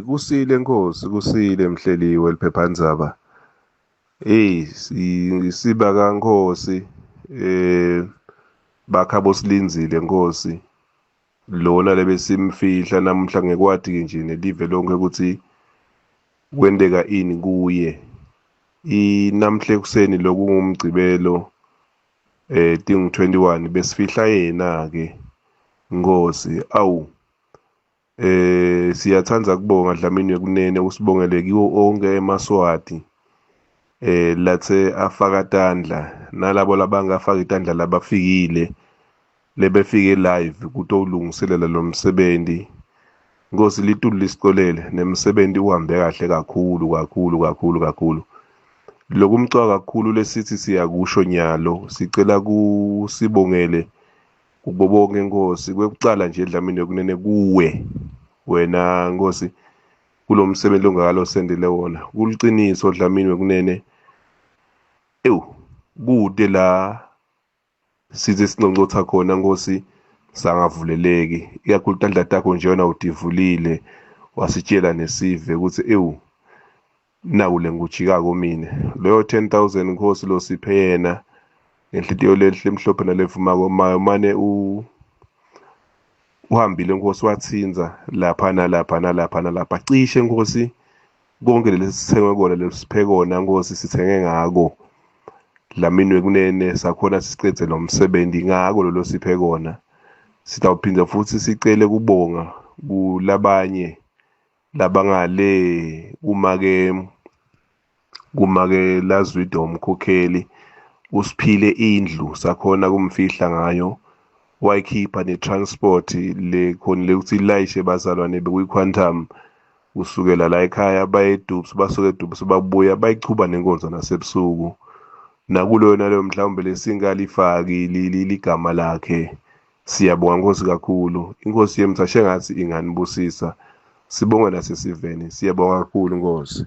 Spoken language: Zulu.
Kusile Nkosi, kusile Mhleliwe liphephandzaba. Sibaka Nkosi, eh bakhabo silinzile Nkosi. Lona lebesimfihla namuhla ngekwati-ke nje nelive lonke ukuthi kwenteka ini kuye. Namhla ekuseni lokungumgcibelo tingu 21 besifihla yena-ke Nkosi. Siyathandza kubonga Dlamini Kunene usibongele kiwo onke emaswati latse afaka tandla nalabo labangafaka itandla labafikile lebefike live kutolungiselela lo msebenzi. Nkosi litulu lisicolele nemsebenzi uhambe kahle kakhulu. Lokumcwa kakhulu lesithi siyakusho nyalo sicela kusibongele kubo bonke Nkosi. Kwekucala nje Dlamini Kunene kuwe wena Nkosi kulo msebenzi ongakalosendele wona. Kuliciniso Dlamini Kunene. Kude la size sinconcotha khona Nkosi sangavuleleki ikakhulu tandla takho nje wena utivulile wasitshela nesive ukuthi naku lengujikako mina leyo 10,000 Nkosi lo siphe yena ngenhliziyo lenhle emhlophe nalevumako mane uhambile Nkosi watsinza lapha nalapha cishe Nkosi konke leli sithenge kona lesiphe kona Nkosi sithenge ngako Dlamini Kunene sakhona sicede lo msebenzi ngako lolo siphe kona. Sitawuphinda futhi sicele kubonga kulabanye labangale kumake Lazwido umkhokheli usiphile indlu sakhona kumfihla ngayo wayikhipha netransport le khona lekuthi layishe bazalwane bekuyiQuantum kusukela la ekhaya baye eDupes basuke eDupes babuya bayichuba nenkonzo nasebusuku. Nakulona leyo mhlawumbe lesingalifaki ligama lakhe. Siyabonga Nkosi kakhulu. Inkosi yemthu ashengathi inganibusisa. Sibonga nasesiveni. Siyabonga kakhulu Nkosi.